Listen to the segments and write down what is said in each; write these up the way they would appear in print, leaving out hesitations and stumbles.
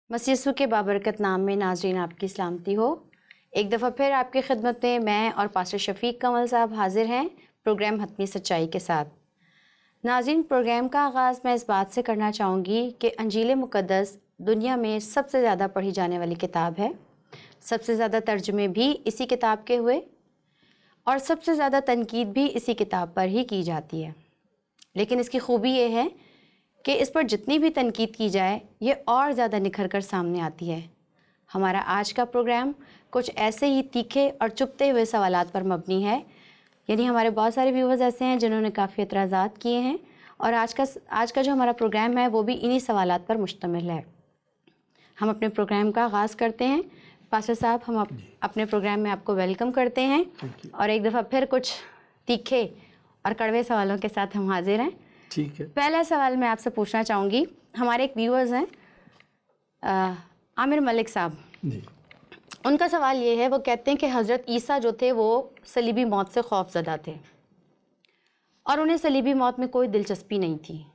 मसीह यीशु के बाबरकत नाम में नाज़रीन आपकी सलामती हो। एक दफ़ा फिर आपकी खिदमत में मैं और पास्टर शफीक कमल साहब हाजिर हैं प्रोग्राम हतमी सच्चाई के साथ। नाज़रीन, प्रोग्राम का आगाज़ मैं इस बात से करना चाहूँगी कि अंजील मुक़द्दस दुनिया में सबसे ज़्यादा पढ़ी जाने वाली किताब है। सबसे ज़्यादा तर्जुमे भी इसी किताब के हुए और सबसे ज़्यादा तनकीद भी इसी किताब पर ही की जाती है। लेकिन इसकी खूबी ये है कि इस पर जितनी भी तनकीद की जाए ये और ज़्यादा निखर कर सामने आती है। हमारा आज का प्रोग्राम कुछ ऐसे ही तीखे और चुभते हुए सवालात पर मबनी है। यानी हमारे बहुत सारे व्यूवर्स ऐसे हैं जिन्होंने काफ़ी एतराज़ात किए हैं और आज का जो हमारा प्रोग्राम है वो भी इन्हीं सवालात पर मुश्तमिल है। हम अपने प्रोग्राम का आगाज़ करते हैं। पास्टर साहब, हम अपने प्रोग्राम में आपको वेलकम करते हैं और एक दफ़ा फिर कुछ तीखे और कड़वे सवालों के साथ हम हाजिर हैं। ठीक है। पहला सवाल मैं आपसे पूछना चाहूँगी, हमारे एक व्यूअर्स हैं आमिर मलिक साहब जी। उनका सवाल ये है, वो कहते हैं कि हज़रत ईसा जो थे वो सलीबी मौत से खौफज़दा थे और उन्हें सलीबी मौत में कोई दिलचस्पी नहीं थी।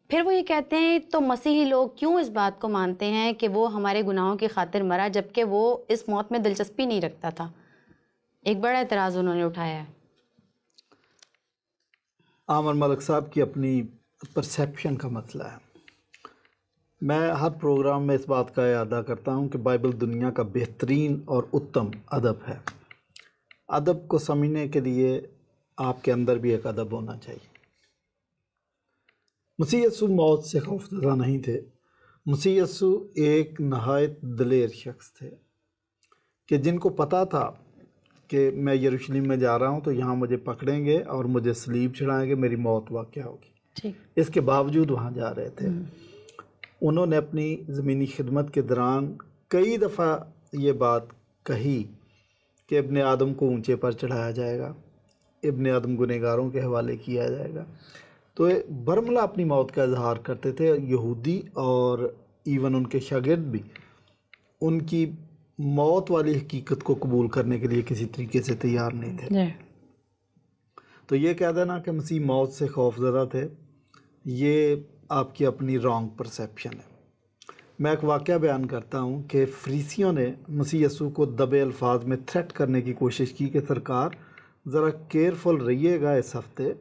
फिर वो ये कहते हैं तो मसीही लोग क्यों इस बात को मानते हैं कि वो हमारे गुनाहों की खातिर मरा जबकि वो इस मौत में दिलचस्पी नहीं रखता था। एक बड़ा एतराज़ उन्होंने उठाया है। आमिर मलिक साहब की अपनी परसेप्शन का मसला है। मैं हर प्रोग्राम में इस बात का अदा करता हूँ कि बाइबल दुनिया का बेहतरीन और उत्तम अदब है। अदब को समझने के लिए आपके अंदर भी एक अदब होना चाहिए। मसीह यीशु मौत से खौफज़दा नहीं थे। मसीह यीशु एक नहायत दिलेर शख्स थे कि जिनको पता था कि मैं यरूशलेम में जा रहा हूँ तो यहाँ मुझे पकड़ेंगे और मुझे सलीब चढ़ाएंगे, मेरी मौत वाक़या होगी। इसके बावजूद वहाँ जा रहे थे। उन्होंने अपनी ज़मीनी खिदमत के दौरान कई दफ़ा ये बात कही कि इब्ने आदम को ऊंचे पर चढ़ाया जाएगा, इब्ने आदम गुनहगारों के हवाले किया जाएगा। तो बरमला अपनी मौत का इजहार करते थे। यहूदी और इवन उनके शागिर्द भी उनकी मौत वाली हकीकत को कबूल करने के लिए किसी तरीके से तैयार नहीं थे। तो ये कह देना कि मसीह मौत से खौफज़दा थे, ये आपकी अपनी रॉन्ग परसेप्शन है। मैं एक वाक़या बयान करता हूँ कि फरीसियों ने मसीह यीशु को दबे अल्फाज में थ्रेट करने की कोशिश की कि सरकार ज़रा केयरफुल रहिएगा, इस हफ्ते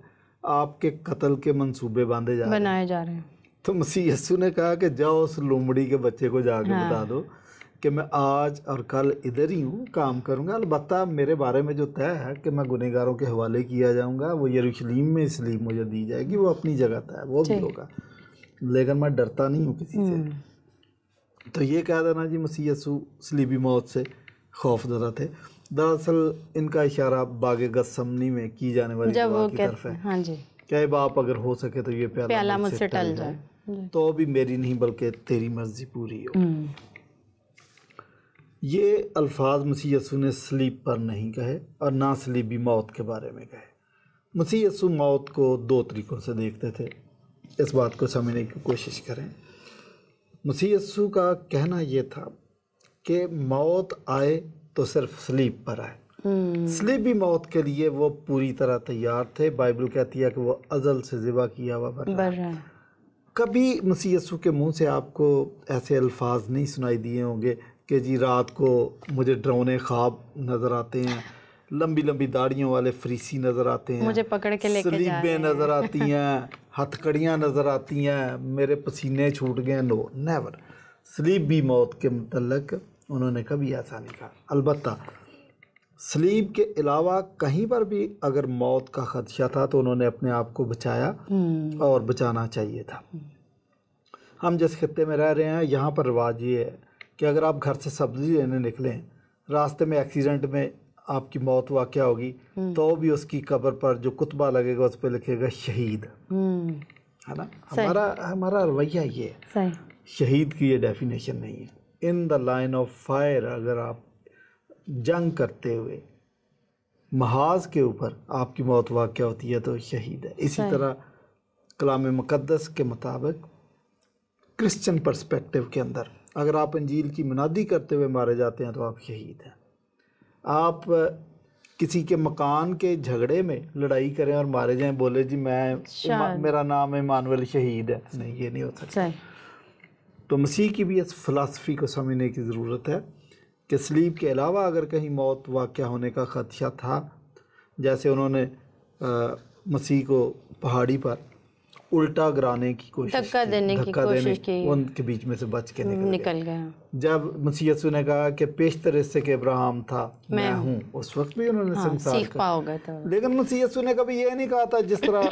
आपके कत्ल के मंसूबे बनाए जा रहे हैं। तो मसीह यीशु ने कहा कि जाओ उस लोमड़ी के बच्चे को जाकर बता दो कि मैं आज और कल इधर ही हूँ, काम करूँगा। अलबत्ता मेरे बारे में जो तय है कि मैं गुनहगारों के हवाले किया जाऊँगा, वो यरूशलेम में इसलिए मुझे दी जाएगी, वो अपनी जगह तय है, वो भी होगा, लेकिन मैं डरता नहीं हूँ किसी से। तो ये कह देना जी मसीह यीशु सलीबी मौत से खौफज़दा थे। दरअसल इनका इशारा बागे गसमनी में की जाने वाली दुआ की तरफ है। हाँ जी, क्या बाप अगर हो सके तो ये प्याला मुझसे टल जाए, तो भी मेरी नहीं बल्कि तेरी मर्जी पूरी हो। ये अल्फाज मसीह यीशु ने सलीब पर नहीं कहे और ना सलीबी मौत के बारे में कहे। मसीह यीशु मौत को दो तरीक़ों से देखते थे। इस बात को समझने की कोशिश करें। मसीह यीशु का कहना ये था कि मौत आए तो सिर्फ सलीब पर आए। सलीबी मौत के लिए वो पूरी तरह तैयार थे। बाइबल कहती है कि वो अज़ल से ज़िबा किया हुआ बर्रा। कभी मसीह यीशु के मुंह से आपको ऐसे अल्फाज नहीं सुनाई दिए होंगे कि जी रात को मुझे डरावने ख्वाब नज़र आते हैं, लंबी लंबी दाढ़ियों वाले फरीसी नज़र आते हैं, मुझे पकड़ के लेके सलीबें नज़र आती हैं, हथकड़ियाँ नज़र आती हैं, मेरे पसीने छूट गए। No, never. सलीबी मौत के मुतल्लिक़ उन्होंने कभी ऐसा नहीं कहा। अलबत्ता सलीब के अलावा कहीं पर भी अगर मौत का ख़दशा था तो उन्होंने अपने आप को बचाया और बचाना चाहिए था। हम जिस खित्ते में रह रहे हैं यहाँ पर रिवाज ये है कि अगर आप घर से सब्ज़ी लेने निकलें, रास्ते में एक्सीडेंट में आपकी मौत वाक़या होगी तो भी उसकी कब्र पर जो कुतबा लगेगा उस पर लिखेगा शहीद, है ना। हमारा रवैया ये है। शहीद की ये डेफिनेशन नहीं है। In the line of fire अगर आप जंग करते हुए महाज के ऊपर आपकी मौत वाक़या होती है तो शहीद है। इसी तरह कलाम मुक़द्दस के मुताबिक क्रिश्चियन पर्सपेक्टिव के अंदर अगर आप इंजील की मुनादी करते हुए मारे जाते हैं तो आप शहीद हैं। आप किसी के मकान के झगड़े में लड़ाई करें और मारे जाएं, बोले जी मेरा नाम इमानुएल शहीद है, नहीं, ये नहीं हो सकता। तो मसीह की भी इस फ़िलासफ़ी को समझने की ज़रूरत है कि सलीब के अलावा अगर कहीं मौत वाक़या होने का ख़दशा था, जैसे उन्होंने मसीह को पहाड़ी पर उल्टा गिराने की कोशिश धक्का देने की कोशिश की, उनके बीच में से बच के निकल गया। जब मसीह यीशु ने कहा कि पेशतर इससे के अब्राहम था मैं हूँ, उस वक्त भी उन्होंने संसार का। लेकिन मसीह यीशु ने कभी ये नहीं कहा था जिस तरह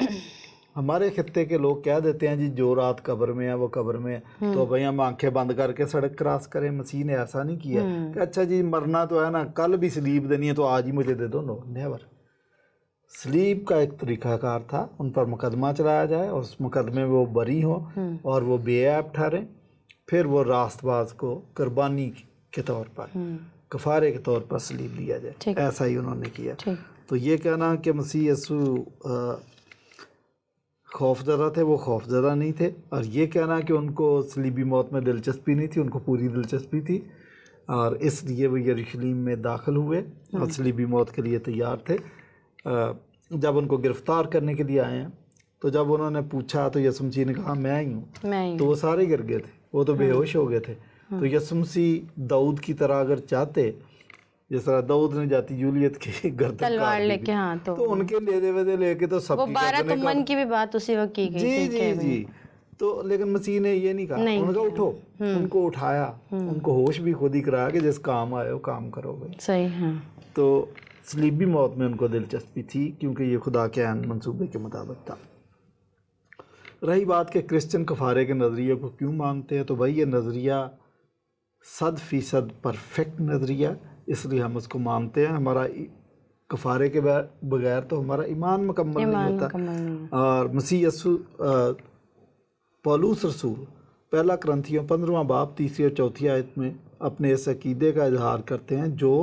हमारे खित्ते के लोग कह देते हैं जी जो रात कब्र में है वो कब्र में है, तो भाई हम आंखें बंद करके सड़क क्रॉस करें। मसीह ने ऐसा नहीं किया कि अच्छा जी मरना तो है ना, कल भी सलीब देनी है तो आज ही मुझे दे दो। No, never. सलीब का एक तरीक़ाकार था, उन पर मुकदमा चलाया जाए और उस मुकदमे में वो बरी हो और वो बेऐब ठहरे, फिर वो रास्तबाज को कुर्बानी के तौर पर, कफ़ारे के तौर पर सलीब लिया जाए। ऐसा ही उन्होंने किया। तो ये कहना कि मसीह यीशु खौफज़दा थे, वो खौफज़दा नहीं थे। और ये कहना कि उनको सलीबी मौत में दिलचस्पी नहीं थी, उनको पूरी दिलचस्पी थी और इसलिए वो यरूशलेम में दाखिल हुए और सलीबी मौत के लिए तैयार थे। जब उनको गिरफ़्तार करने के लिए आए हैं तो जब उन्होंने पूछा तो यीशु मसीह ने कहा मैं ही हूँ, तो वो सारे गिर गए थे, वो तो बेहोश हो गए थे। तो यीशु मसीह दाऊद की तरह अगर चाहते, जिस तरह दाऊद ने जाती जूलियत की गर्दन तलवार लेके, हाँ, तो उनके लेदे लेके तो सब 12 तुमन की भी बात उसी वक्त की गई थी। जी जी जी। तो लेकिन मसीह ने ये नहीं कहा, उनका उठो, उनको उठाया, उनको होश भी खुद ही कराया कि जिस काम आए हो काम करोगे। सही है। तो सलीबी मौत में उनको दिलचस्पी थी क्योंकि ये खुदा के ऐन मंसूबे के मुताबिक था। रही बात के क्रिश्चियन कफ़ारे के नज़रिए को क्यों मानते हैं, तो भाई ये नज़रिया 100% परफेक्ट नज़रिया, इसलिए हम उसको मानते हैं। हमारा कफ़ारे के बगैर तो हमारा ईमान मुकम्मल नहीं होता। और मसीह यीशु पौलुस रसूल पहला करंथियों 15वां बाब 3 और 4 आयत में अपने इस अकीदे का इजहार करते हैं जो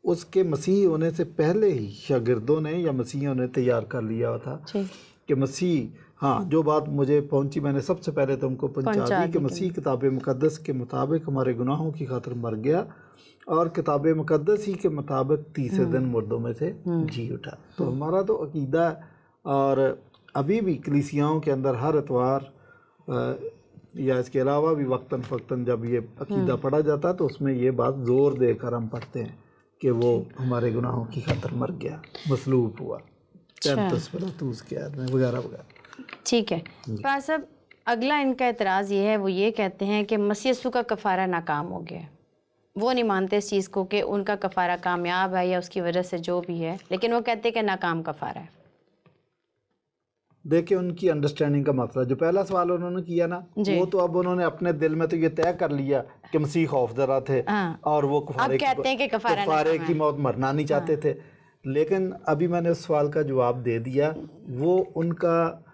उसके मसीह होने से पहले ही शागिर्दों ने या मसीहियों ने तैयार कर लिया था कि मसीह, हाँ, जो बात मुझे पहुंची मैंने सबसे पहले तुमको पहुंचा दी कि मसीह किताब मुकद्दस के मुताबिक हमारे गुनाहों की खातिर मर गया और किताब मुकद्दस ही के मुताबिक तीसरे दिन मुर्दों में से जी उठा। तो हमारा तो अकीदा है। और अभी भी कलीसियाओं के अंदर हर इतवार या इसके अलावा भी वक्तन फ़क्तन जब ये अकीदा पढ़ा जाता है तो उसमें ये बात ज़ोर देकर हम पढ़ते हैं कि वो हमारे गुनाहों की खातिर मर गया, मसलूब हुआ, वगैरह वगैरह। ठीक है पास साहब, अगला इनका एतराज़ ये है, वो ये कहते हैं कि मसीह यीशु का कफ़ारा नाकाम हो गया। वो नहीं मानते इस चीज़ को कि उनका कफ़ारा कामयाब है या उसकी वजह से जो भी है, लेकिन वो कहते हैं कि नाकाम कफ़ारा है। देखिए उनकी अंडरस्टैंडिंग का मसला, जो पहला सवाल उन्होंने किया ना, वो तो अब उन्होंने अपने दिल में तो ये तय कर लिया कि मसीह खौफजदा थे और वो कफ़ारे की मौत मरना नहीं चाहते थे। लेकिन अभी मैंने उस सवाल का जवाब दे दिया। वो उनका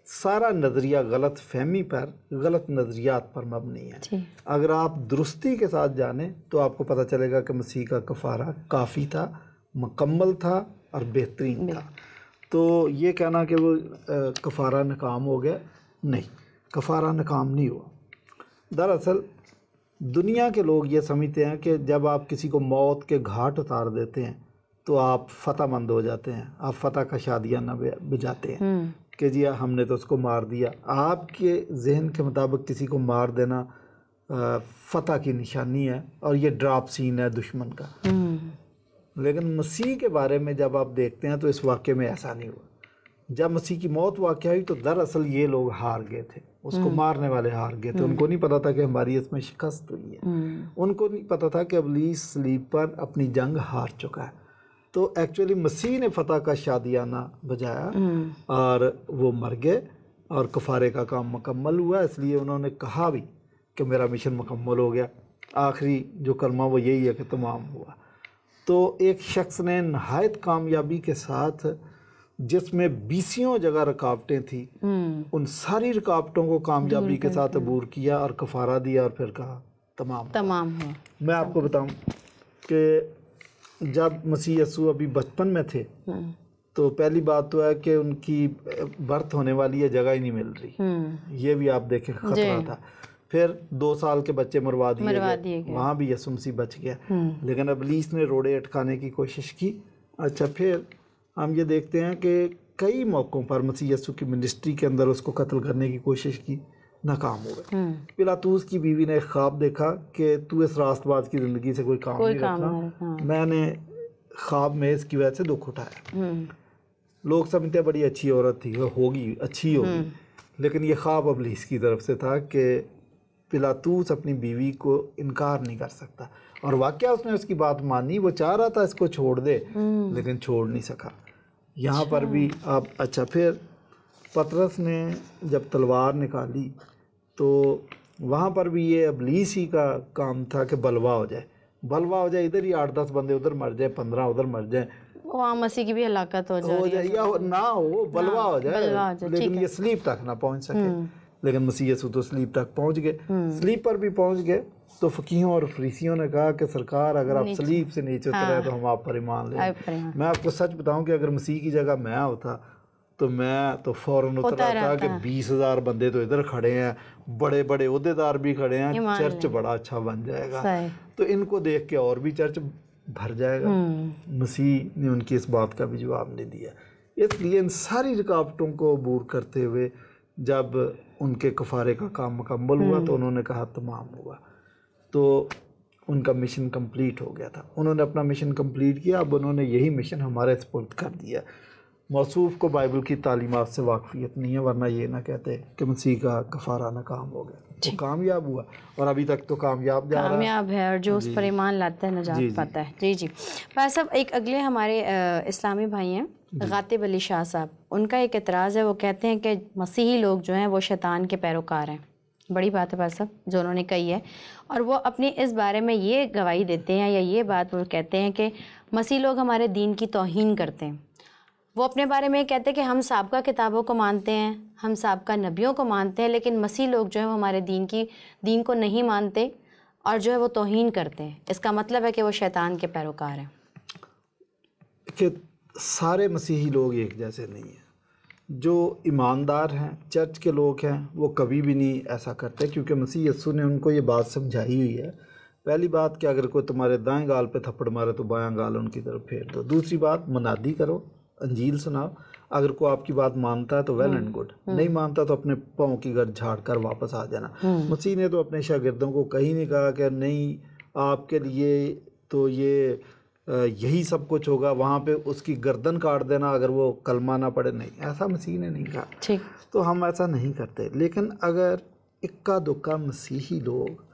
सारा नज़रिया गलत फहमी पर, गलत नज़रियात पर मबनी है। अगर आप दुरुस्ती के साथ जाने तो आपको पता चलेगा कि मसीह का कफ़ारा काफ़ी था, मुकम्मल था और बेहतरीन था। तो ये कहना कि वो कफ़ारा नाकाम हो गया, नहीं, कफ़ारा नाकाम नहीं हुआ। दरअसल दुनिया के लोग ये समझते हैं कि जब आप किसी को मौत के घाट उतार देते हैं तो आप फ़तहमंद हो जाते हैं, आप फ़तह का शादियाना बजाते हैं कि जी हमने तो उसको मार दिया। आपके जहन के मुताबिक किसी को मार देना फ़तह की निशानी है और ये ड्रॉप सीन है दुश्मन का। लेकिन मसीह के बारे में जब आप देखते हैं तो इस वाक़े में ऐसा नहीं हुआ। जब मसीह की मौत वाक़या हुई तो दरअसल ये लोग हार गए थे, उसको मारने वाले हार गए थे। उनको नहीं पता था कि हमारी इसमें शिकस्त हुई है, उनको नहीं पता था कि इब्लीस सलीब पर अपनी जंग हार चुका है। तो एक्चुअली मसीह ने फ़तह का शादियाना बजाया और वो मर गए और कफ़ारे का काम मुकम्मल हुआ। इसलिए उन्होंने कहा भी कि मेरा मिशन मुकम्मल हो गया। आखिरी जो कलमा वो यही है कि तमाम हुआ। तो एक शख्स ने नहायत कामयाबी के साथ, जिसमें 20 जगह रुकावटें थी, उन सारी रुकावटों को कामयाबी के साथ अबूर किया और कफ़ारा दिया और फिर कहा तमाम हुआ। मैं आपको बताऊं कि जब मसीह यीशु अभी बचपन में थे तो पहली बात तो है कि उनकी बर्थ होने वाली है जगह ही नहीं मिल रही, ये भी आप देखें खतरा था। फिर 2 साल के बच्चे मरवा दिए गए, वहाँ भी यीशु मसीह बच गया। लेकिन इब्लीस ने रोड़े अटकाने की कोशिश की। अच्छा, फिर हम ये देखते हैं कि कई मौक़ों पर मसीह यीशु की मिनिस्ट्री के अंदर उसको कत्ल करने की कोशिश की। नाकाम हुए। पिलातूस की बीवी ने एक ख्वाब देखा कि तू इस रास्तबाज की ज़िंदगी से कोई काम नहीं रखना। मैंने ख्वाब में इसकी वजह से दुख उठाया। लोग समझते हैं बड़ी अच्छी औरत थी, वो होगी अच्छी होगी, लेकिन ये ख्वाब इब्लीस की तरफ से था कि पिलातूस अपनी बीवी को इनकार नहीं कर सकता। और वाकया उसने उसकी बात मानी, वो चाह रहा था इसको छोड़ दे लेकिन छोड़ नहीं सका। यहाँ पर भी आप अच्छा, फिर पतरस ने जब तलवार निकाली तो वहाँ पर भी ये इब्लीस ही का काम था कि बलवा हो जाए, इधर ही 8-10 बंदे उधर मर जाए, 15 उधर मर जाए, वहाँ मसीह की भी हलाकत हो जाए या ना हो, बलवा हो जाए, लेकिन ये स्लीप तक ना पहुँच सके। लेकिन मसीह यीशु तो स्लीप तक पहुँच गए। स्लीप पर भी पहुँच गए तो फ़कीहों और फरीसियों ने कहा कि सरकार अगर आप स्लीप से नीचे उतरे तो हम आप पर ईमान लें। मैं आपको सच बताऊं कि अगर मसीह की जगह मैं होता तो मैं तो फ़ौरन उतरा था कि 20,000 बंदे तो इधर खड़े हैं, बड़े बड़े ओहदेदार भी खड़े हैं, चर्च बड़ा अच्छा बन जाएगा, तो इनको देख के और भी चर्च भर जाएगा। मसीह ने उनकी इस बात का भी जवाब नहीं दिया। इसलिए इन सारी रुकावटों को अबूर करते हुए जब उनके कफ़ारे का काम मुकम्मल हुआ तो उन्होंने कहा तमाम हुआ, तो उनका मिशन कंप्लीट हो गया था। उन्होंने अपना मिशन कंप्लीट किया। अब उन्होंने यही मिशन हमारे सुपुर्द कर दिया। मौसूफ़ को बाइबल की तालीमात से वाकफ़ियत नहीं है, वरना ये ना कहते कि मसीह का कफ़ारा नाकाम हो गया। वो कामयाब हुआ और अभी तक तो कामयाब है, और जो उस पर ईमान लाता है नजात पाता है। जी जी भाई साहब, एक अगले हमारे इस्लामी भाई हैं गातिब अली शाह साहब, उनका एक एतराज़ है। वो कहते हैं कि मसीही लोग जो हैं वो शैतान के पैरोकार हैं। बड़ी बात है भाई साहब जो उन्होंने कही है, और वो अपनी इस बारे में ये गवाही देते हैं या ये बात वो कहते हैं कि मसीह लोग हमारे दीन की तौहीन करते हैं। वो अपने बारे में कहते हैं कि हम साबका किताबों को मानते हैं, हम साबका नबियों को मानते हैं, लेकिन मसीह लोग जो है वो हमारे दीन को नहीं मानते और जो है वो तौहीन करते हैं। इसका मतलब है कि वो शैतान के पैरोकार हैं। कि सारे मसीही लोग एक जैसे नहीं हैं। जो ईमानदार हैं, चर्च के लोग हैं, वो कभी भी नहीं ऐसा करते, क्योंकि मसीह यीशु ने उनको ये बात समझाई हुई है। पहली बात कि अगर कोई तुम्हारे दाएं गाल पे थप्पड़ मारे तो बायां गाल उनकी तरफ फेर दो। दूसरी बात, मुनादी करो, अंजील सुनाओ। अगर कोई आपकी बात मानता है तो वेल एंड गुड, नहीं मानता तो अपने पाँव की गर्द झाड़ कर वापस आ जाना। मसीह ने तो अपने शागिर्दों को कहीं नहीं कहा कि नहीं आपके लिए तो ये यही सब कुछ होगा, वहाँ पे उसकी गर्दन काट देना अगर वो कलमा ना पढ़े। नहीं, ऐसा मसीह ने नहीं कहा। ठीक, तो हम ऐसा नहीं करते। लेकिन अगर इक्का दुक्का मसीही लोग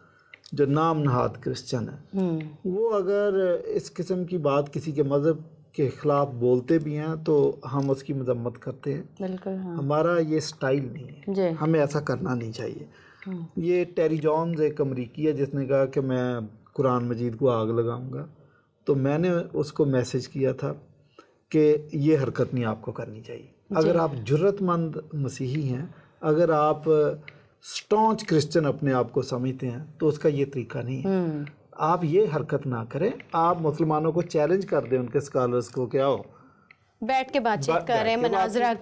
जो नाम नहाद क्रिश्चन है, वो अगर इस किस्म की बात किसी के मज़हब के ख़िलाफ़ बोलते भी हैं तो हम उसकी मजम्मत करते हैं। बिल्कुल, हाँ। हमारा ये स्टाइल नहीं है, हमें ऐसा करना नहीं चाहिए। ये टेरी जॉन्स एक अमरीकी है जिसने कहा कि मैं कुरान मजीद को आग लगाऊंगा, तो मैंने उसको मैसेज किया था कि ये हरकत नहीं आपको करनी चाहिए। अगर आप जुर्रतमंद मसीही हैं, अगर आप स्टॉन्च क्रिश्चियन अपने आप को समझते हैं, तो उसका ये तरीका नहीं है। आप ये हरकत ना करें। आप मुसलमानों को चैलेंज कर दें, उनके स्कॉलर्स को, क्या हो बैठ के बातचीत करें, मनाजरा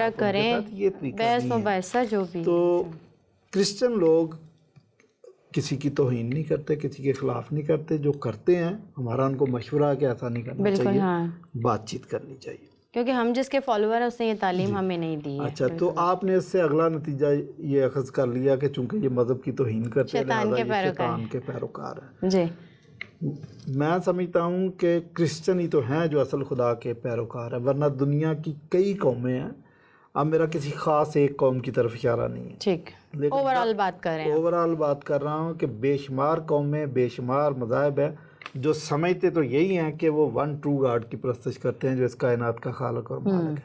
करें, ये बहस मुबाहिसा जो भी। तो क्रिश्चियन लोग किसी की तौहीन नहीं करते, किसी के खिलाफ नहीं करते। जो करते हैं हमारा उनको मशवरा कि ऐसा नहीं करना चाहिए, हाँ। बातचीत करनी चाहिए, क्योंकि हम जिसके फॉलोअर हैं उसने ये तालीम हमें नहीं दी है। अच्छा, तो आपने इससे अगला नतीजा ये अखज़ कर लिया कि चूंकि ये मज़हब की तौहीन करते हैं, शैतान के पैरोकार हैं। जी, मैं समझता हूँ कि क्रिश्चियन ही तो हैं जो असल खुदा के पैरोकार हैं, वरना दुनिया की कई कौमें हैं। अब मेरा किसी ख़ास एक कौम की तरफ इशारा नहीं है, ठीक, ओवरऑल बात कर रहे हैं। ओवरऑल बात कर रहा हूँ कि बेशुमार कौमें, बेशुमार मज़ाहब है जो समझते तो यही हैं कि वो वन ट्रू गॉड की परस्तिश करते हैं जो इस कायनात का खालिक और मालिक है।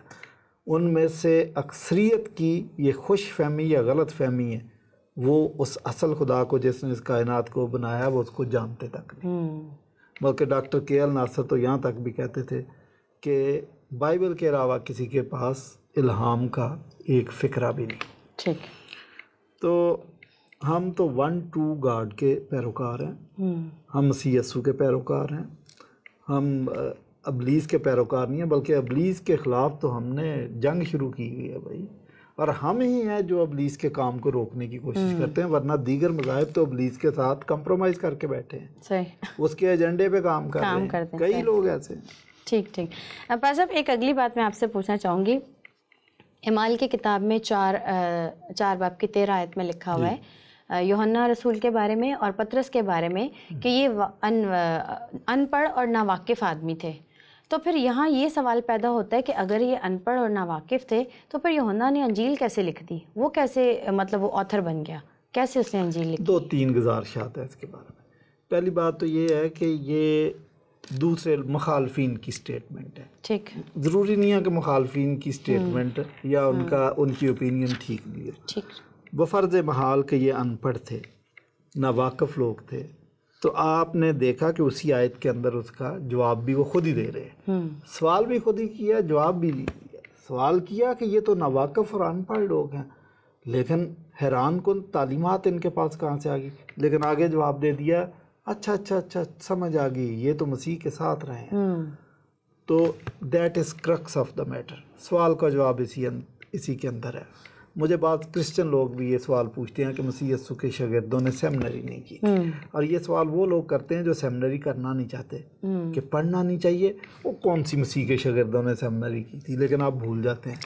उनमें से अक्सरियत की ये खुश फहमी या गलत फहमी है, वो उस असल खुदा को जिसने इस कायनात को बनाया वो उसको जानते तक नहीं। बल्कि डॉक्टर के.एल. नासर तो यहाँ तक भी कहते थे कि बाइबल के अलावा किसी के पास इल्हाम का एक फ़िक्रा भी नहीं। ठीक, तो हम तो वन ट्रू गॉड के पैरोकार हैं, हम मसीह यीशु के पैरोकार हैं। हम इब्लीस के पैरोकार नहीं हैं, बल्कि इब्लीस के ख़िलाफ़ तो हमने जंग शुरू की हुई है भाई, और हम ही हैं जो इब्लीस के काम को रोकने की कोशिश करते हैं, वरना दीगर मज़ाहिब तो इब्लीस के साथ कंप्रोमाइज़ करके बैठे हैं। सही, उसके एजेंडे पे काम कर रहे हैं। कई लोग ऐसे। ठीक ठीक। अब साहब एक अगली बात मैं आपसे पूछना चाहूँगी, इमाल की किताब में 4 बाब की 13 आयत में लिखा हुआ है यूहन्ना रसूल के बारे में और पतरस के बारे में कि ये अनपढ़ और नावाकिफ़ आदमी थे। तो फिर यहाँ ये सवाल पैदा होता है कि अगर ये अनपढ़ और नावाकिफ़ थे तो फिर यूहन्ना ने अंजील कैसे लिख दी? वो कैसे मतलब वो ऑथर बन गया? कैसे उसने अंजील लिखी? 2-3 गुजारिशात है इसके बारे में। पहली बात तो ये है कि ये दूसरे मुखालफिन की स्टेटमेंट है। ठीक। ज़रूरी नहीं है कि मुखालफिन की स्टेटमेंट या उनकी ओपिनियन ठीक भी है। ठीक। बफ़र्ज़ महाल के ये अनपढ़ थे, नावाकिफ़ लोग थे, तो आपने देखा कि उसी आयत के अंदर उसका जवाब भी वो खुद ही दे रहे हैं। सवाल भी खुद ही किया, जवाब भी दिया। सवाल किया कि ये तो नावाकिफ़ और अनपढ़ लोग हैं, लेकिन हैरान कुन तालीमात इनके पास कहाँ से आ गई। लेकिन आगे जवाब दे दिया, अच्छा समझ आ गई, ये तो मसीह के साथ रहे हैं। तो that is crux of the matter. सवाल का जवाब इसी के अंदर है। मुझे बात क्रिश्चियन लोग भी ये सवाल पूछते हैं कि मसीह यीशु के शागिर्दों ने सेमिनरी नहीं की, और ये सवाल वो लोग करते हैं जो सेमिनरी करना नहीं चाहते, कि पढ़ना नहीं चाहिए। वो कौन सी मसीह के शागिर्दों ने सेमिनरी की थी? लेकिन आप भूल जाते हैं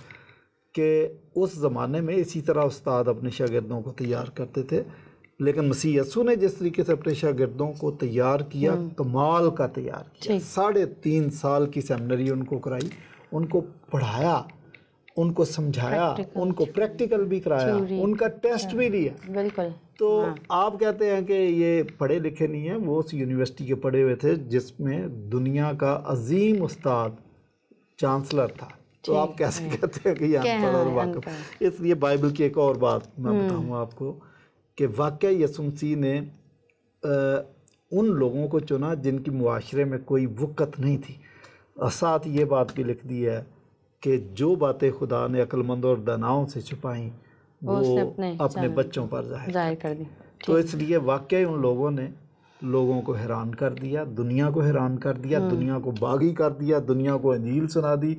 कि उस ज़माने में इसी तरह उस्ताद अपने शागिर्दों को तैयार करते थे। लेकिन मसीह यीशु ने जिस तरीके से अपने शागिर्दों को तैयार किया, कमाल का तैयार किया। 3.5 साल की सेमिनरी उनको कराई, उनको पढ़ाया, उनको समझाया, उनको प्रैक्टिकल भी कराया, उनका टेस्ट भी लिया। बिल्कुल। तो आप कहते हैं कि ये पढ़े लिखे नहीं हैं, वो उस यूनिवर्सिटी के पढ़े हुए थे जिसमें दुनिया का अजीम उस्ताद चांसलर था। तो आप कैसे कहते हैं कि ये अनपढ़ और वाकिफ? इसलिए बाइबल की एक और बात मैं बताऊँ आपको कि वाकई यीशु मसीह ने उन लोगों को चुना जिनकी मुआशरे में कोई वक़्त नहीं थी। और साथ ये बात भी लिख दी है कि जो बातें खुदा ने अक्लमंद और दानाओं से छुपाई वो अपने बच्चों पर जाहिर कर दी। तो इसलिए वाकई उन लोगों ने लोगों को हैरान कर दिया, दुनिया को हैरान कर दिया, दुनिया को बागी कर दिया, दुनिया को अंजील सुना दी,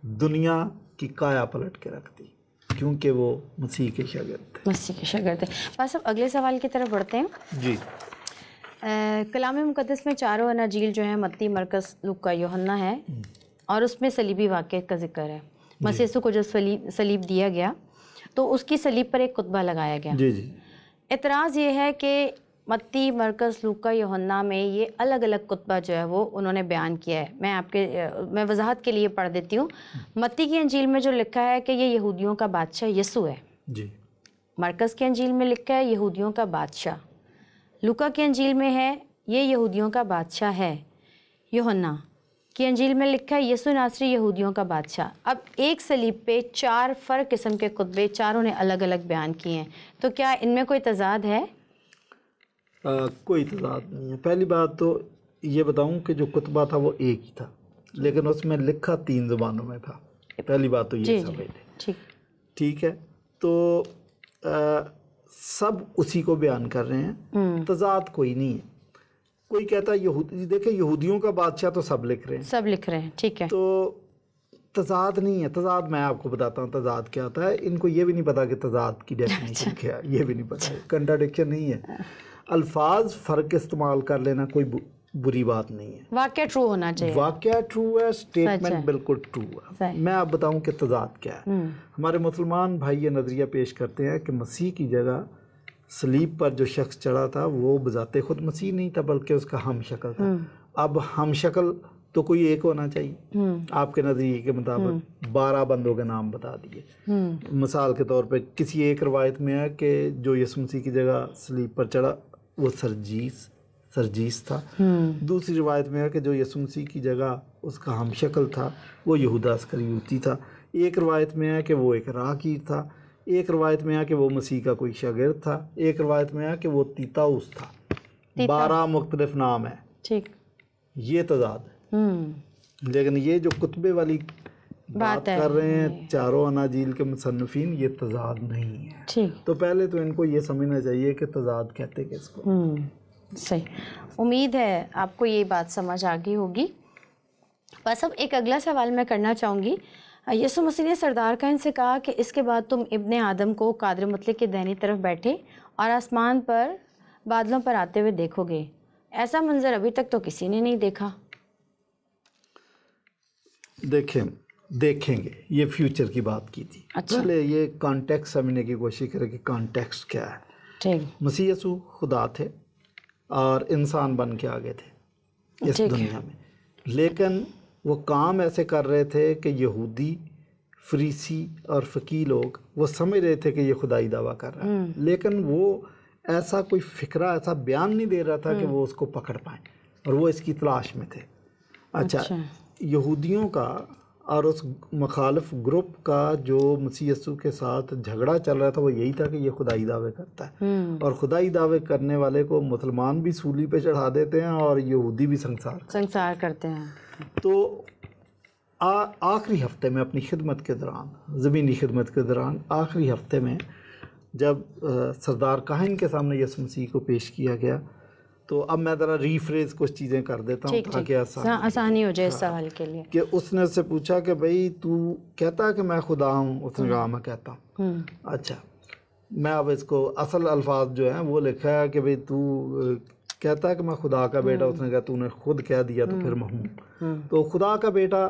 दुनिया की काया पलट के रख दी, क्योंकि वो मसीह के शागिर्द थे। मसीह के शागिर्द थे। बस अब अगले सवाल की तरफ बढ़ते हैं। जी। कलाम मुक़द्दस में चारों अनाजील जो है मत्ती, मरकस, लूका, यूहन्ना है, और उसमें सलीबी वाक़े का जिक्र है। मसीह यीशु को जो सलीब दिया गया तो उसकी सलीब पर एक कुतबा लगाया गया। जी जी। एतराज़ ये है कि मत्ती, मरकस, लूका, यूहन्ना में ये अलग अलग कुतबा जो है वो उन्होंने बयान किया है। मैं वजाहत के लिए पढ़ देती हूँ। मत्ती की अंजील में जो लिखा है कि ये यहूदियों का बादशाह यीशु है जी। मरकस की अंजील में लिखा है यहूदियों का बादशाह। लूका की अंजील में है ये यहूदियों का बादशाह है। यूहन्ना की अंजील में लिखा है यीशु नासरी यहूदियों का बादशाह। अब एक सलीब पे 4 फ़र्क किस्म के कुतबे, चारों ने अलग अलग बयान किए हैं, तो क्या इनमें कोई तजाद है? कोई तजाद नहीं है। पहली बात तो ये बताऊं कि जो कुतबा था वो एक ही था, लेकिन उसमें लिखा 3 ज़बानों में था। पहली बात तो ये समझ। ठीक है, तो सब उसी को बयान कर रहे हैं, तजाद कोई नहीं है। कोई कहता है यहूदी, देखे यहूदियों का बादशाह तो सब लिख रहे हैं, ठीक है, तो तजाद नहीं है। तजाद मैं आपको बताता हूँ तजाद क्या होता है। इनको ये भी नहीं पता कि तजाद की डेफिनेशन क्या है, ये भी नहीं पता है। कंट्राडिक्शन नहीं है, अल्फाज फ़र्क इस्तेमाल कर लेना कोई बुरी बात नहीं है। वाक़या ट्रू होना चाहिए, वाक़या ट्रू है, स्टेटमेंट बिल्कुल ट्रू है। मैं आप बताऊं कि तजाद क्या है। हमारे मुसलमान भाई ये नज़रिया पेश करते हैं कि मसीह की जगह सलीब पर जो शख्स चढ़ा था वो बजाते खुद मसीह नहीं था, बल्कि उसका हम शक्ल था। अब हम शक्ल तो कोई एक होना चाहिए। आपके नज़रिए के मुताबिक 12 बंदों के नाम बता दिए। मिसाल के तौर पे किसी एक रवायत में है कि जो यीशु मसीह की जगह सलीब पर चढ़ा वो सरजीस था। दूसरी रवायत में है कि जो यीशु मसीह की जगह उसका हम शक्ल था वो यहूदा इस्करियोती था। एक रवायत में है कि वो एक राहगीर था। एक रवायत में है कि वो मसीह का कोई शागिर्द था। एक रवायत में है कि वो तीताउस था। 12 मुख्तलिफ नाम है, ठीक, ये तजाद है। लेकिन ये जो कुतबे वाली बात कर रहे हैं चारों अनाजील के मुसन्निफीन, ये तजाद नहीं है। ठीक, तो पहले तो इनको ये समझना चाहिए कि तजाद कहते किसको। सही, उम्मीद है आपको ये बात समझ आ गई होगी। बस अब एक अगला सवाल मैं करना चाहूँगी। यीशु मसीह ने सरदार कायन से कहा कि इसके बाद तुम इब्ने आदम को कादिर मुतलक की दाहिनी तरफ बैठे और आसमान पर बादलों पर आते हुए देखोगे। ऐसा मंजर अभी तक तो किसी ने नहीं देखा। देखें, देखेंगे, ये फ्यूचर की बात की थी। अच्छा। पहले ये कॉन्टेक्स्ट समझने की कोशिश करें कि कॉन्टेक्स्ट क्या है। ठीक। मसीह यसू खुदा थे और इंसान बन के आ गए थे इस दुनिया में, लेकिन वो काम ऐसे कर रहे थे कि यहूदी, फरीसी और फ़कीह लोग वो समझ रहे थे कि ये खुदाई दावा कर रहा है, लेकिन वो ऐसा कोई फ़िक्रा, ऐसा बयान नहीं दे रहा था कि वो उसको पकड़ पाएँ, और वो इसकी तलाश में थे। अच्छा, यहूदियों का और उस मुखालिफ ग्रुप का जो मसीह यीशु के साथ झगड़ा चल रहा था वो यही था कि ये खुदाई दावे करता है, और खुदाई दावे करने वाले को मुसलमान भी सूली पे चढ़ा देते हैं और यहूदी भी संसार करते हैं। तो आखिरी हफ्ते में अपनी खिदमत के दौरान, ज़मीनी खिदमत के दौरान आखिरी हफ्ते में जब सरदार काहिन के सामने यीशु मसीह को पेश किया गया, तो अब मैं ज़रा रीफ्रेज कुछ चीज़ें कर देता हूँ ताकि आसानी हो जाए इस सवाल के लिए। कि उसने उससे पूछा कि भाई तू कहता है कि मैं खुदा हूँ? उसने कहा मैं कहता हूँ। अच्छा, मैं अब इसको असल अल्फाज जो हैं वो लिखा है कि भाई तू कहता है कि मैं खुदा का बेटा। उसने कहा तूने खुद कह दिया तो फिर मैं हूँ। तो खुदा का बेटा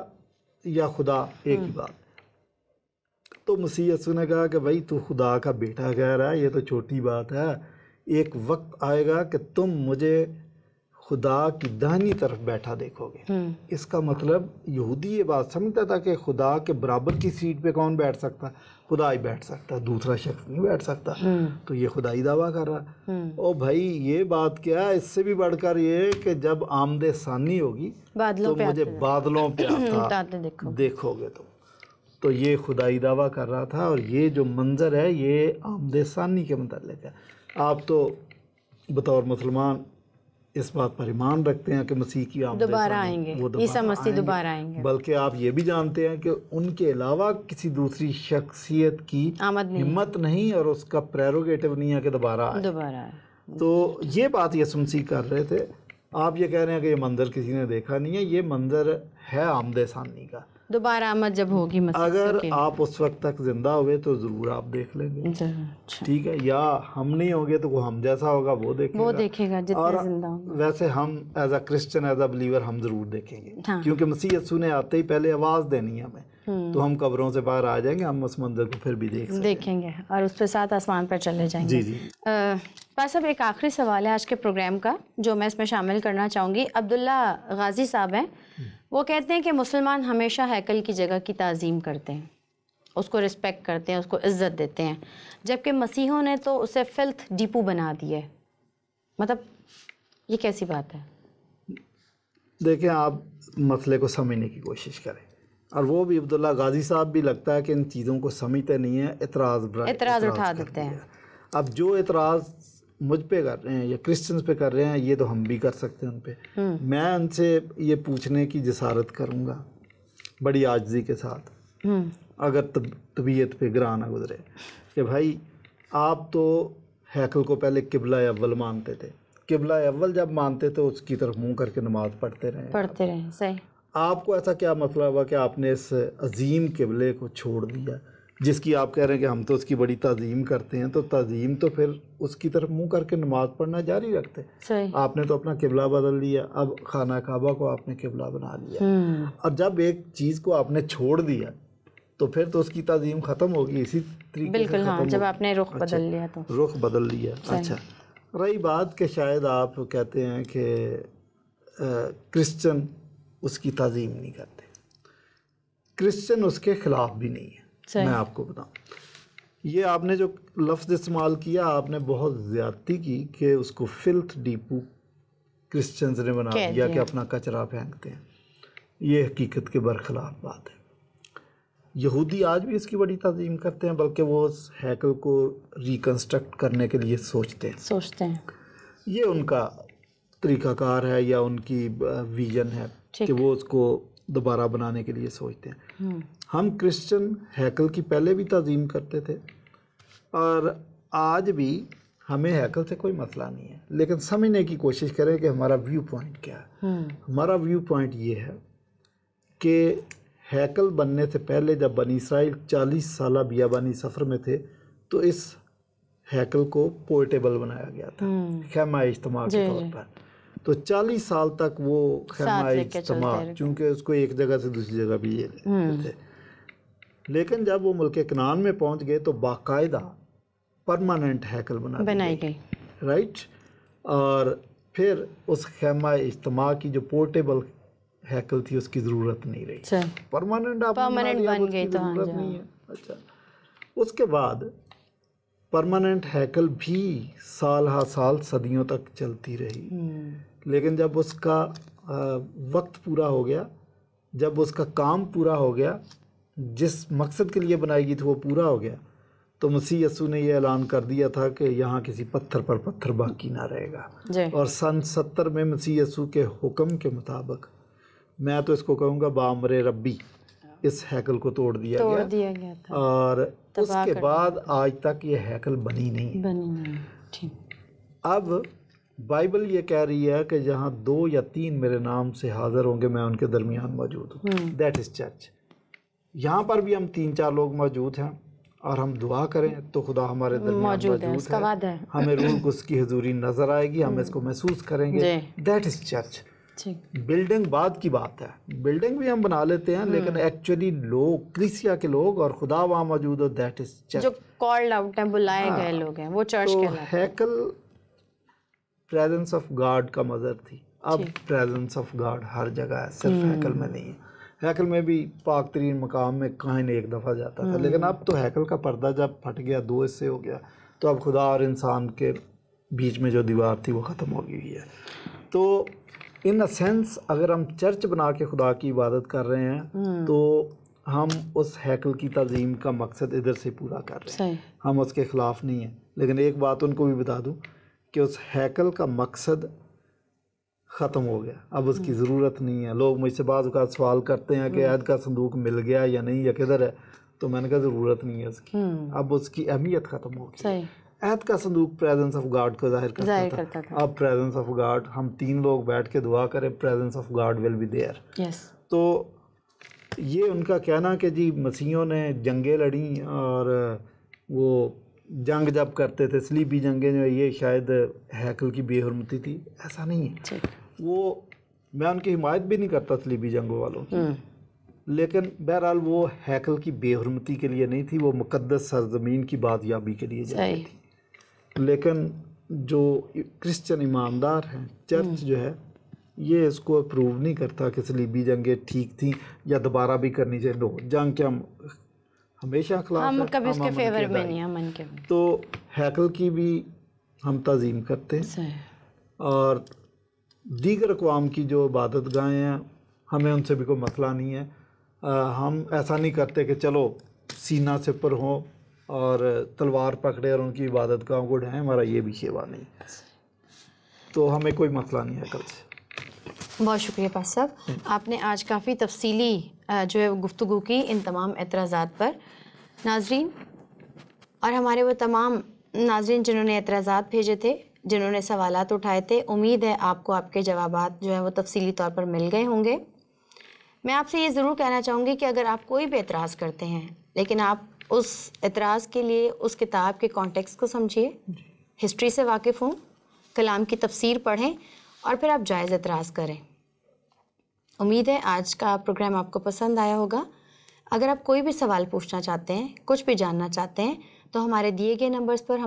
या खुदा एक ही बात। तो मसीह यीशु ने कहा कि भाई तू खुदा का बेटा कह रहा है, ये तो छोटी बात है, एक वक्त आएगा कि तुम मुझे खुदा की दाहिनी तरफ बैठा देखोगे। इसका मतलब यहूदी ये बात समझता था कि खुदा के बराबर की सीट पे कौन बैठ सकता है? खुदा ही बैठ सकता है, दूसरा शख्स नहीं बैठ सकता। तो ये खुदाई दावा कर रहा है। ओ भाई ये बात क्या है, इससे भी बढ़कर ये कि जब आमदे सानी होगी तो मुझे बादलों पे आता देखोगे। तो ये खुदाई दावा कर रहा था, और ये जो मंजर है ये आमदे सानी के मुताल्लिक है। आप तो बतौर मुसलमान इस बात पर ईमान रखते हैं कि मसीह की आमद दोबारा आएंगे, ईसा मसीह दोबारा आएंगे, बल्कि आप ये भी जानते हैं कि उनके अलावा किसी दूसरी शख्सियत की हिम्मत नहीं और उसका प्रेरोगेटिव नहीं है कि दोबारा आए। तो ये बात यीशु मसीह कर रहे थे। आप ये कह रहे हैं कि ये मंजर किसी ने देखा नहीं है, ये मंजर है आमद सानी का। दोबारा आमद जब होगी मसीह, अगर आप उस वक्त तक जिंदा हुए तो ज़रूर आप देख लेंगे। ठीक है, या हम नहीं होंगे तो वो हम जैसा होगा वो देखेगा जितने जिंदा होंगे। वैसे हम as a Christian, as a believer हम ज़रूर देखेंगे। हाँ। क्योंकि मसीह यीशु ने आते ही पहले आवाज़ देनी है हमें, तो हम कब्रों से बाहर आ जाएंगे, हम उस मंदिर को फिर भी देखेंगे और उस पर साथ आसमान पर चले जाएंगे। जी। पास अब एक आखिरी सवाल है आज के प्रोग्राम का जो मैं इसमें शामिल करना चाहूँगी। अब्दुल्ला गाजी साहब हैं, वो कहते हैं कि मुसलमान हमेशा हैकल की जगह की ताज़ीम करते हैं, उसको रिस्पेक्ट करते हैं, उसको इज़्ज़त देते हैं, जबकि मसीहों ने तो उसे फिल्थ डिपो बना दिया है। मतलब ये कैसी बात है? देखिए, आप मसले को समझने की कोशिश करें, और वो भी अब्दुल्ला गाजी साहब भी लगता है कि इन चीज़ों को समझते नहीं है, एतराज़ उठा देते हैं। अब जो एतराज़ मुझ पे कर रहे हैं या क्रिश्चियंस पे कर रहे हैं, ये तो हम भी कर सकते हैं उन पे। मैं उनसे ये पूछने की जसारत करूँगा बड़ी आजिज़ी के साथ, अगर तबीयत पे गिरा ना गुजरे, कि भाई आप तो हैकल को पहले किबला अव्वल मानते थे। किबला अव्वल जब मानते थे उसकी तरफ मुंह करके नमाज पढ़ते रहे। सही। आपको ऐसा क्या मतलब हुआ कि आपने इस अजीम किबले को छोड़ दिया, जिसकी आप कह रहे हैं कि हम तो उसकी बड़ी ताज़ीम करते हैं? तो ताज़ीम तो फिर उसकी तरफ मुंह करके नमाज पढ़ना जारी रखते। सही। आपने तो अपना किबला बदल लिया, अब खाना काबा को आपने किबला बना लिया। और जब एक चीज़ को आपने छोड़ दिया तो फिर तो उसकी ताज़ीम ख़त्म होगी इसी तरीके से। हाँ, जब आपने रुख बदल लिया तो रुख बदल लिया। अच्छा, रही बात कि शायद आप कहते हैं कि क्रिश्चियन उसकी ताज़ीम नहीं करते, क्रिश्चियन उसके ख़िलाफ़ भी नहीं है। मैं आपको बताऊं, ये आपने जो लफ्ज़ इस्तेमाल किया, आपने बहुत ज़्यादती की कि उसको फिल्थ डिपो क्रिश्चियंस ने बना दिया कि अपना कचरा फेंकते हैं। ये हकीकत के बरखिलाफ़ बात है। यहूदी आज भी इसकी बड़ी ताज़ीम करते हैं, बल्कि वो उस हैकल को रिकन्स्ट्रक्ट करने के लिए सोचते हैं। ये उनका तरीक़ाकार है या उनकी विजन है कि वो उसको दोबारा बनाने के लिए सोचते हैं। हम क्रिश्चियन हैकल की पहले भी ताज़ीम करते थे और आज भी हमें हैकल से कोई मसला नहीं है, लेकिन समझने की कोशिश करें कि हमारा व्यू पॉइंट क्या है। हमारा व्यू पॉइंट ये है कि हैकल बनने से पहले जब बनी इसराइल 40 साल बियाबानी सफ़र में थे, तो इस हैकल को पोर्टेबल बनाया गया था, खैमा इज्तिमा के तौर पर। तो 40 साल तक वो खैमा इज्तिमा, चूँकि उसको एक जगह से दूसरी जगह भी ये थे, लेकिन जब वो मुल्क कनान में पहुंच गए तो बाकायदा परमानेंट हैकल बनाई गई, राइट। और फिर उस खैमा इज्तिमा की जो पोर्टेबल हैकल थी उसकी ज़रूरत नहीं रही, परमानेंट बन गई तो ज़रूरत नहीं है। अच्छा, उसके बाद परमानेंट हैकल भी साल हा साल सदियों तक चलती रही। लेकिन जब उसका वक्त पूरा हो गया, जब उसका काम पूरा हो गया, जिस मकसद के लिए बनाई गई थी वो पूरा हो गया, तो मसीह यस्सु ने ये ऐलान कर दिया था कि यहाँ किसी पत्थर पर पत्थर बाकी ना रहेगा। और सन 70 में मसीह यस्सु के हुक्म के मुताबिक, मैं तो इसको कहूँगा बामरे रब्बी, इस हैकल को तोड़ दिया गया था। और उसके बाद आज तक ये हैकल बनी नहीं। अब बाइबल ये कह रही है कि जहाँ 2 या 3 मेरे नाम से हाजिर होंगे मैं उनके दरमियान मौजूद हूँ, दैट इज़ चर्च। यहाँ पर भी हम 3-4 लोग मौजूद हैं और हम दुआ करें तो खुदा हमारे दरमियान मौजूद है। हमें रूह कुछ की हुजूरी नजर आएगी, हम इसको महसूस करेंगे, दैट इज़ चर्च। बिल्डिंग बाद की बात है, बिल्डिंग भी हम बना लेते हैं, लेकिन एक्चुअली लोग, क्रिसिया के लोग और खुदा वहाँ मौजूद हो, दैट इज चर्च। जो कॉल्ड आउट हैं, बुलाए गए लोग हैं, वो चर्च कहलाता है। हैकल प्रेजेंस ऑफ गॉड का मज़र थी, अब प्रेजेंस ऑफ गॉड हर जगह है, सिर्फ हैकल में नहीं है। हैकल में भी पाक तरीन मकाम में काहिन एक दफ़ा जाता था, लेकिन अब तो हैकल का पर्दा जब फट गया, 2 हिस्से हो गया, तो अब खुदा और इंसान के बीच में जो दीवार थी वो ख़त्म हो गई है। तो इन अ सेंस अगर हम चर्च बना के खुदा की इबादत कर रहे हैं तो हम उस हैकल की तज़ीम का मकसद इधर से पूरा कर रहे हैं, हम उसके ख़िलाफ़ नहीं हैं। लेकिन एक बात उनको भी बता दूं कि उस हैकल का मकसद ख़त्म हो गया, अब उसकी ज़रूरत नहीं है। लोग मुझसे बाज़ औक़ात सवाल करते हैं कि ऐद का संदूक मिल गया या नहीं, या किधर है, तो मैंने कहा ज़रूरत नहीं है उसकी, अब उसकी अहमियत ख़त्म हो गई। ऐद का संदूक प्रेजेंस ऑफ गॉड को जाहिर करता था। अब प्रेजेंस ऑफ गॉड, हम 3 लोग बैठ के दुआ करें, presence of God will be there. तो ये उनका कहना कि जी मसीहों ने जंगें लड़ी और वो जंग जब करते थे, सलीबी जंगें जो ये शायद हैकल की बेहुरमती थी, ऐसा नहीं है। वो मैं उनकी हिमायत भी नहीं करता सलीबी जंगों वालों की, लेकिन बहरहाल वो हैकल की बेहुरमती के लिए नहीं थी, वो मुक़द्दस सरज़मीन की बादयाबी के लिए जाती थी। लेकिन जो क्रिश्चियन ईमानदार हैं, चर्च जो है, ये इसको अप्रूव नहीं करता कि सलीबी जंगें ठीक थी या दोबारा भी करनी चाहिए। नो, जंग के हम हमेशा खिलाफ हम हैं, कभी उसके फेवर में नहीं, हम अमन के। तो हैकल की भी हम तज़ीम करते हैं और दीगर अक़वाम की जो इबादत गाहें हैं, हमें उनसे भी कोई मसला नहीं है। हम ऐसा नहीं करते कि चलो सीना से पर हों और तलवार पकड़े और उनकी इबादत गाहों को ढाएं, हमारा ये भी शेवा नहीं, तो हमें कोई मसला नहीं है कल से। बहुत शुक्रिया पास साहब, आपने आज काफ़ी तफसीली जो है गुफ्तगू की इन तमाम एतराज़ात पर। नाजरीन और हमारे वो तमाम नाजरीन जिन्होंने एतराज़ात भेजे थे, जिन्होंने सवालात उठाए थे, उम्मीद है आपको आपके जवाबात जो है वो तफसीली तौर पर मिल गए होंगे। मैं आपसे ये ज़रूर कहना चाहूँगी कि अगर आप कोई भी एतराज़ करते हैं, लेकिन आप उस एतराज़ के लिए उस किताब के कॉन्टेक्स्ट को समझिए, हिस्ट्री से वाकिफ़ हों, कलाम की तफसीर पढ़ें और फिर आप जायज़ एतराज़ करें। उम्मीद है आज का प्रोग्राम आपको पसंद आया होगा। अगर आप कोई भी सवाल पूछना चाहते हैं, कुछ भी जानना चाहते हैं, तो हमारे दिए गए नंबर्स पर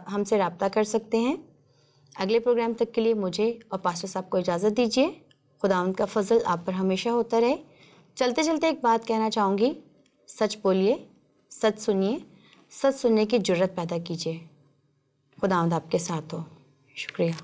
हमसे रब्ता कर सकते हैं। अगले प्रोग्राम तक के लिए मुझे और पास्टर साहब को इजाज़त दीजिए। खुदावंद का फजल आप पर हमेशा होता रहे। चलते चलते एक बात कहना चाहूँगी, सच बोलिए, सच सुनिए, सच सुनने की जुर्रत पैदा कीजिए। खुदावंद आपके साथ हो। शुक्रिया।